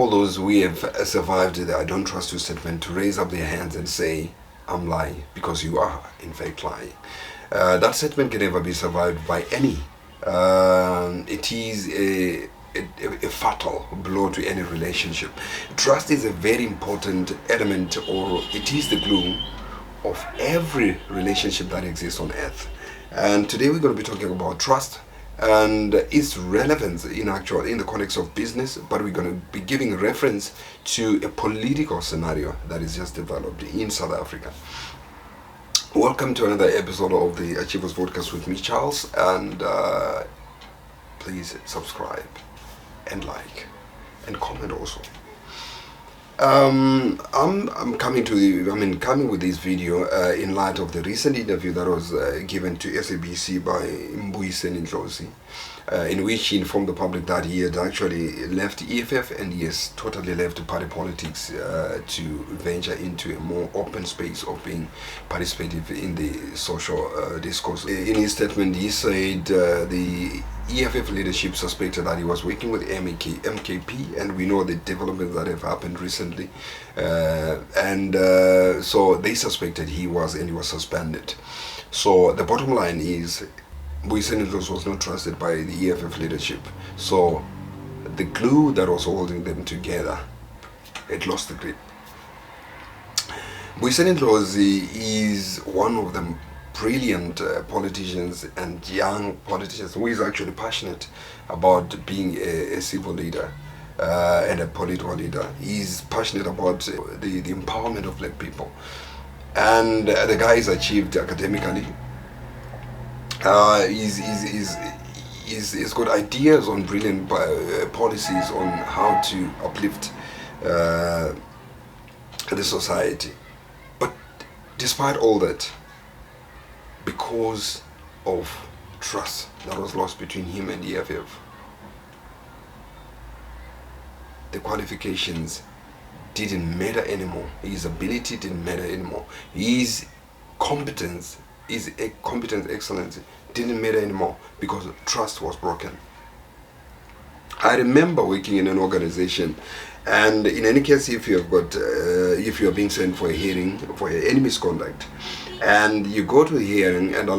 all those we have survived the "I don't trust you" statement to raise up their hands and say, "I'm lying," because you are in fact lying. That statement can never be survived by any. It is a fatal blow to any relationship. Trust is a very important element, or it is the glue of every relationship that exists on earth. And today we're going to be talking about trust and its relevance in the context of business, but we're going to be giving a reference to a political scenario that is just developed in South Africa. Welcome to another episode of the Achievers Podcast with me, Charles, and please subscribe and like and comment also. I'm coming with this video in light of the recent interview that was given to SABC by Mbuyiseni Ndlozi, in which he informed the public that he had actually left EFF and he has totally left party politics to venture into a more open space of being participative in the social discourse. In his statement, he said the EFF leadership suspected that he was working with MKP, and we know the developments that have happened recently, so they suspected he was suspended. So the bottom line is, Mbuyiseni Ndlozi was not trusted by the EFF leadership, so the glue that was holding them together had lost the grip. Mbuyiseni Ndlozi is one of them brilliant politicians and young politicians who is actually passionate about being a civil leader and a political leader. He's passionate about the empowerment of black people, and the guy is achieved academically. He's got ideas on brilliant policies on how to uplift the society. But despite all that, because of trust that was lost between him and the EFF, the qualifications didn't matter anymore. His ability didn't matter anymore. His competence, excellence didn't matter anymore because trust was broken. I remember working in an organization, and in any case, if you are being sent for a hearing for any misconduct, and you go to the hearing, and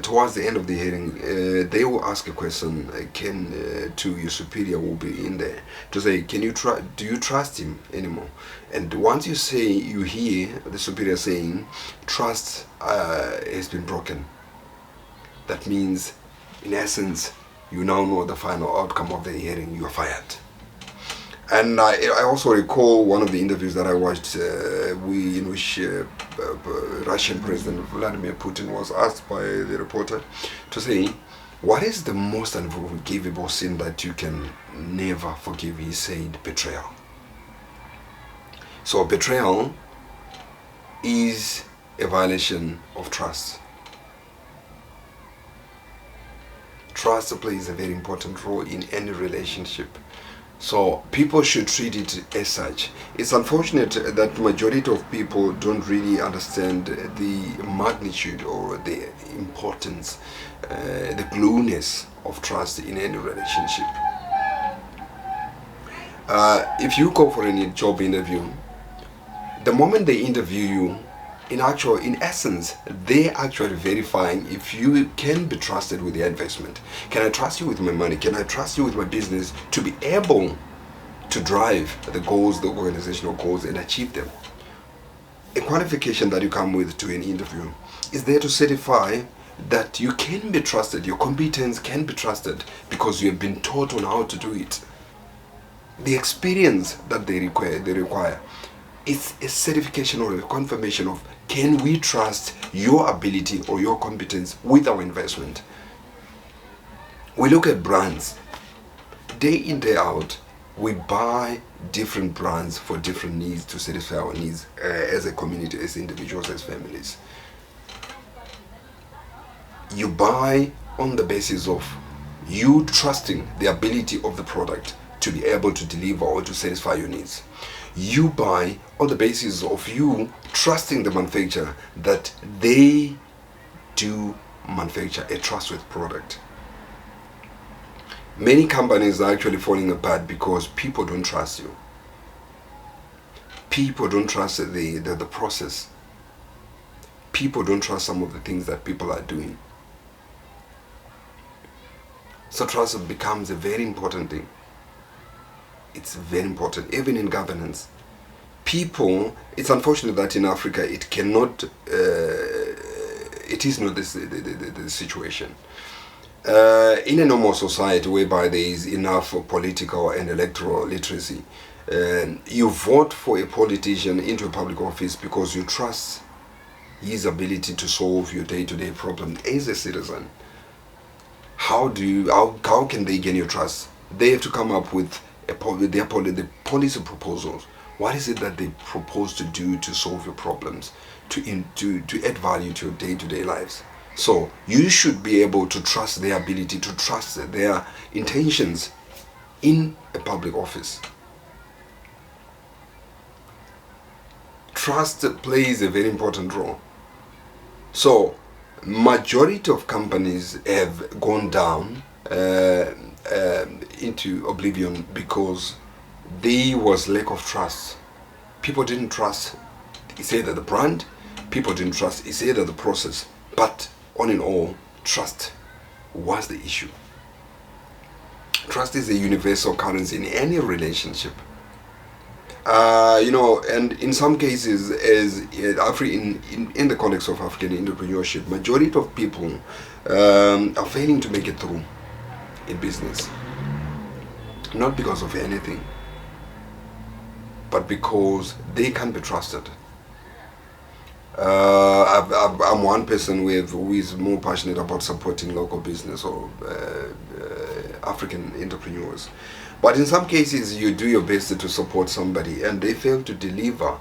towards the end of the hearing, they will ask a question, to your superior, will be in there to say, do you trust him anymore? And once you hear the superior saying trust has been broken, that means, in essence, you now know the final outcome of the hearing. You are fired. And I also recall one of the interviews that I watched, in which Russian President Vladimir Putin was asked by the reporter to say, "What is the most unforgivable sin that you can never forgive?" He said, "Betrayal." So betrayal is a violation of trust. Trust plays a very important role in any relationship. So people should treat it as such. It's unfortunate that the majority of people don't really understand the magnitude or the importance, the glueness of trust in any relationship. If you go for any job interview, the moment they interview you, in essence, they're actually verifying if you can be trusted with their investment. Can I trust you with my money? Can I trust you with my business to be able to drive the goals, the organizational goals, and achieve them? A qualification that you come with to an interview is there to certify that you can be trusted, your competence can be trusted because you have been taught on how to do it. The experience that they require is a certification or a confirmation of, can we trust your ability or your competence with our investment? We look at brands. Day in, day out, we buy different brands for different needs to satisfy our needs as a community, as individuals, as families. You buy on the basis of you trusting the ability of the product to be able to deliver or to satisfy your needs. You buy on the basis of you trusting the manufacturer that they do manufacture a trustworthy product. Many companies are actually falling apart because people don't trust you. People don't trust the process. People don't trust some of the things that people are doing. So trust becomes a very important thing. It's very important, even in governance. People, it's unfortunate that in Africa it cannot, it is not the situation. In a normal society whereby there is enough political and electoral literacy, you vote for a politician into a public office because you trust his ability to solve your day-to-day problem as a citizen. How can they gain your trust? They have to come up with the policy proposals. What is it that they propose to do to solve your problems, to add value to your day-to-day lives? So you should be able to trust their ability, to trust their intentions in a public office. Trust plays a very important role. So majority of companies have gone down into oblivion because there was lack of trust. People didn't trust, it's either the brand, people didn't trust, it's either the process, but all in all, trust was the issue. Trust is a universal currency in any relationship. And in some cases, as in the context of African entrepreneurship, majority of people are failing to make it through in business. Not because of anything, but because they can't be trusted. I'm one person who is more passionate about supporting local business or African entrepreneurs. But in some cases, you do your best to support somebody and they fail to deliver.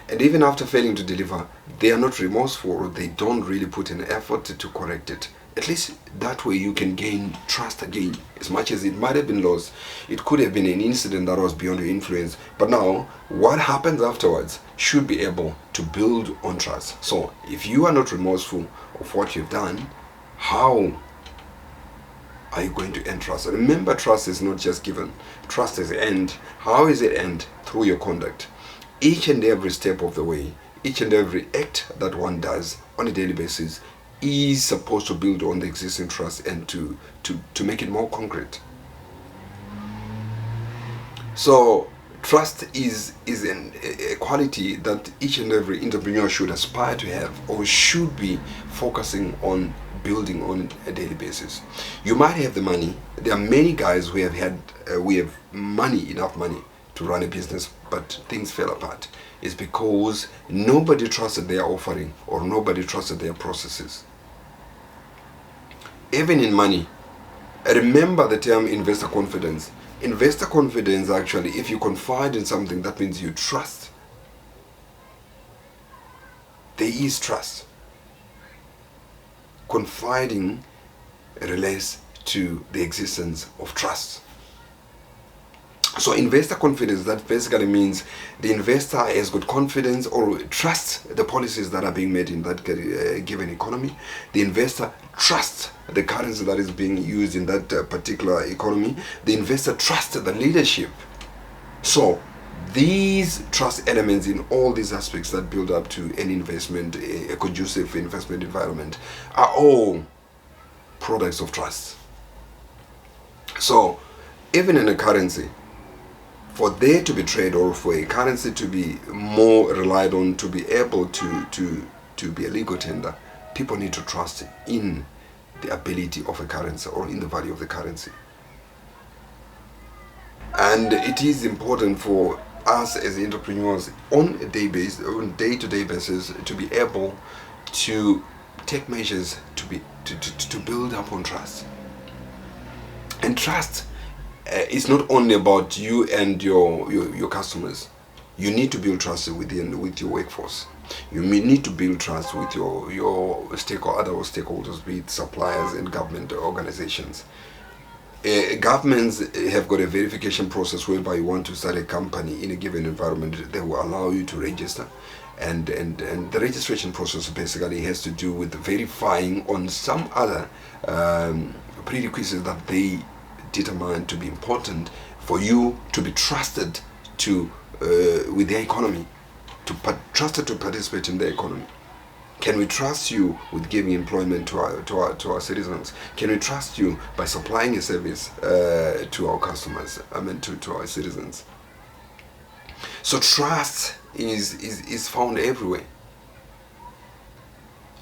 And even after failing to deliver, they are not remorseful, or they don't really put an effort to correct it. At least that way you can gain trust again. As much as it might have been lost, it could have been an incident that was beyond your influence. But now, what happens afterwards should be able to build on trust. So, if you are not remorseful of what you've done, how are you going to end trust? Remember, trust is not just given. Trust is earned. How is it earned? Through your conduct. Each and every step of the way, each and every act that one does on a daily basis is supposed to build on the existing trust and to make it more concrete. So trust is a quality that each and every entrepreneur should aspire to have, or should be focusing on building on a daily basis. You might have the money. There are many guys who have enough money to run a business, but things fell apart. It's because nobody trusted their offering, or nobody trusted their processes. Even in money, remember the term investor confidence. Investor confidence, actually, if you confide in something, that means you trust. There is trust. Confiding relates to the existence of trust. So investor confidence, that basically means the investor has got confidence or trusts the policies that are being made in that given economy. The investor trusts the currency that is being used in that particular economy. The investor trusts the leadership. So these trust elements in all these aspects that build up to an investment, a conducive investment environment, are all products of trust. So even in a currency, for there to be trade, or for a currency to be more relied on, to be able to be a legal tender, people need to trust in the ability of a currency, or in the value of the currency. And it is important for us as entrepreneurs on a day-to-day basis to be able to take measures to build up on trust. And trust it's not only about you and your customers. You need to build trust with your workforce. You need to build trust with your other stakeholders, be it suppliers and government organizations. Governments have got a verification process whereby you want to start a company in a given environment. They will allow you to register, and the registration process basically has to do with verifying on some other prerequisites that they determined to be important for you to be trusted with their economy. trusted to participate in the economy? Can we trust you with giving employment to our citizens? Can we trust you by supplying a service to our customers? To our citizens. So trust is found everywhere.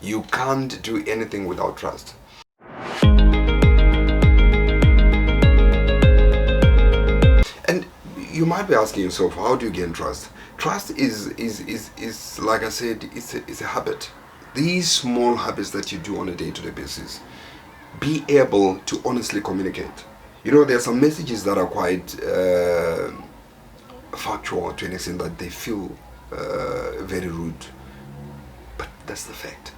You can't do anything without trust. And you might be asking yourself, how do you gain trust? Trust is like I said, it's a habit. These small habits that you do on a day-to-day basis. Be able to honestly communicate. There are some messages that are quite factual to an extent that they feel very rude. But that's the fact.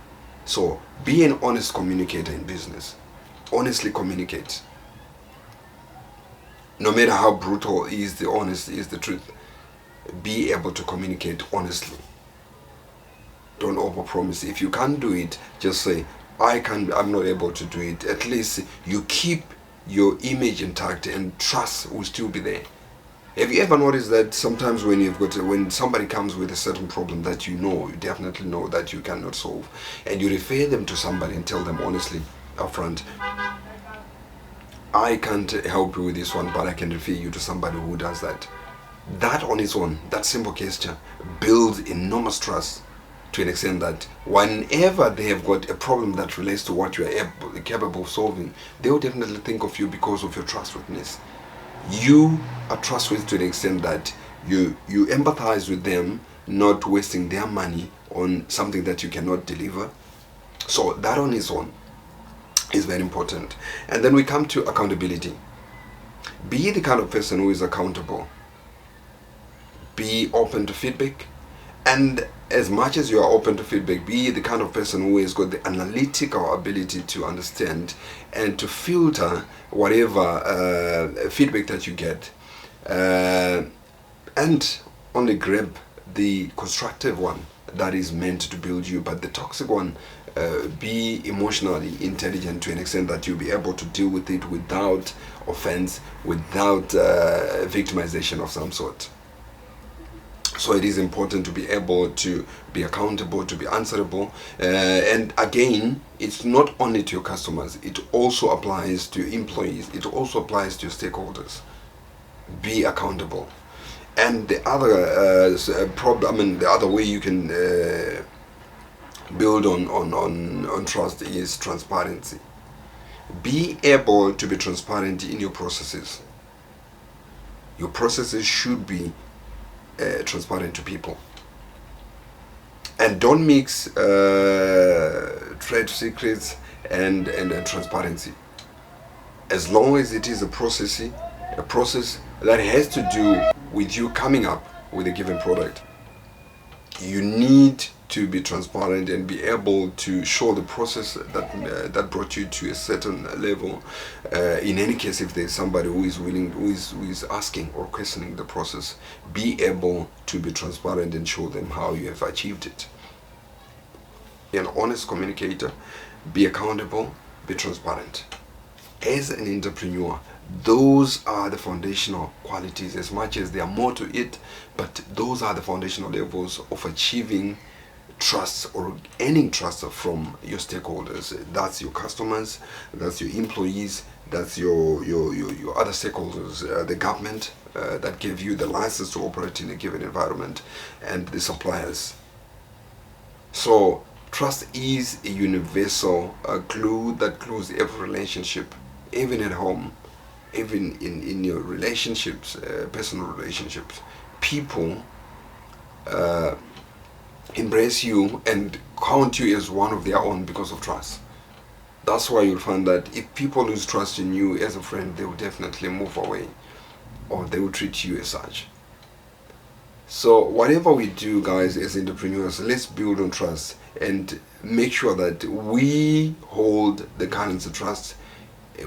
So be an honest communicator in business. Honestly communicate. No matter how brutal is the truth. Be able to communicate honestly. Don't overpromise. If you can't do it, just say, I'm not able to do it. At least you keep your image intact and trust will still be there. Have you ever noticed that sometimes when somebody comes with a certain problem that you definitely know that you cannot solve, and you refer them to somebody and tell them honestly upfront, I can't help you with this one, but I can refer you to somebody who does that. That on its own, that simple gesture, builds enormous trust to an extent that whenever they have got a problem that relates to what you are capable of solving, they will definitely think of you because of your trustworthiness. You are trustworthy to the extent that you empathize with them, not wasting their money on something that you cannot deliver. So that on its own is very important. And then we come to accountability. Be the kind of person who is accountable. Be open to feedback. And as much as you are open to feedback, be the kind of person who has got the analytical ability to understand and to filter whatever feedback that you get, and only grab the constructive one that is meant to build you. But the toxic one, be emotionally intelligent to an extent that you'll be able to deal with it without offense, without victimization of some sort. So it is important to be able to be accountable, to be answerable. And again, it's not only to your customers, it also applies to employees, it also applies to your stakeholders. Be accountable. And the other the other way you can build on trust is transparency. Be able to be transparent in your processes. Your processes should be transparent to people, and don't mix trade secrets and transparency. As long as it is a process that has to do with you coming up with a given product, you need to be transparent and be able to show the process that brought you to a certain level. In any case, if there's somebody who is willing, who is asking or questioning the process, be able to be transparent and show them how you have achieved it. Be an honest communicator, be accountable, be transparent. As an entrepreneur, those are the foundational qualities, as much as there are more to it, but those are the foundational levels of achieving trust or earning trust from your stakeholders. That's your customers, that's your employees, that's your other stakeholders, the government that gave you the license to operate in a given environment, and the suppliers. So trust is a universal glue that glues every relationship, even at home, even in your relationships, personal relationships. People embrace you and count you as one of their own because of trust. That's why you'll find that if people lose trust in you as a friend, they will definitely move away, or they will treat you as such. So whatever we do, guys, as entrepreneurs, let's build on trust and make sure that we hold the currency trust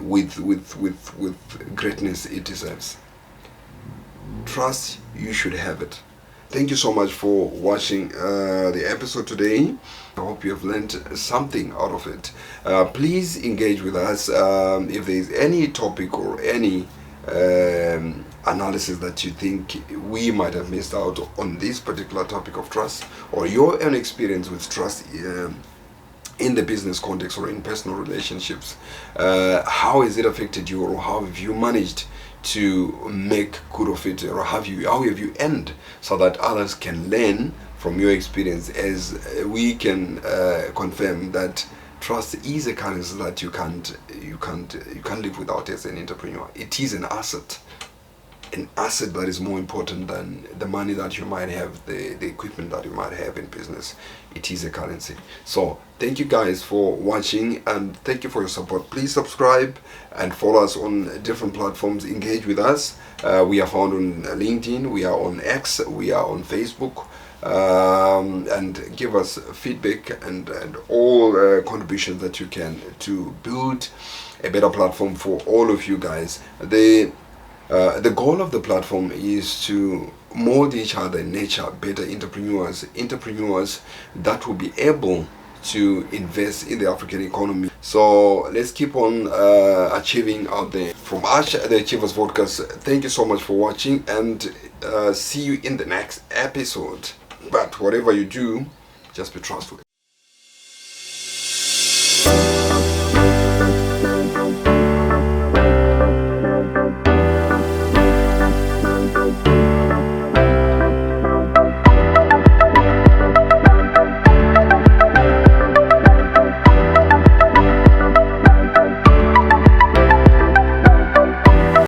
with greatness it deserves. Trust, you should have it. Thank you so much for watching the episode today. I hope you have learned something out of it. Please engage with us. If there is any topic or any analysis that you think we might have missed out on this particular topic of trust, or your own experience with trust in the business context or in personal relationships. How has it affected you, or how have you managed to make good of it, or how have you ended, so that others can learn from your experience, as we can confirm that trust is a currency that you can't live without as an entrepreneur. It is an asset that is more important than the money that you might have, the equipment that you might have in business. It is a currency. So thank you guys for watching, and thank you for your support. Please subscribe and follow us on different platforms. Engage with us. We are found on LinkedIn, we are on X, we are on Facebook. And give us feedback and all contributions that you can to build a better platform for all of you guys. The goal of the platform is to mold each other in nature, better entrepreneurs that will be able to invest in the African economy. So let's keep on achieving out there. From us, the Achievers Podcast, thank you so much for watching, and see you in the next episode. But whatever you do, just be trustworthy.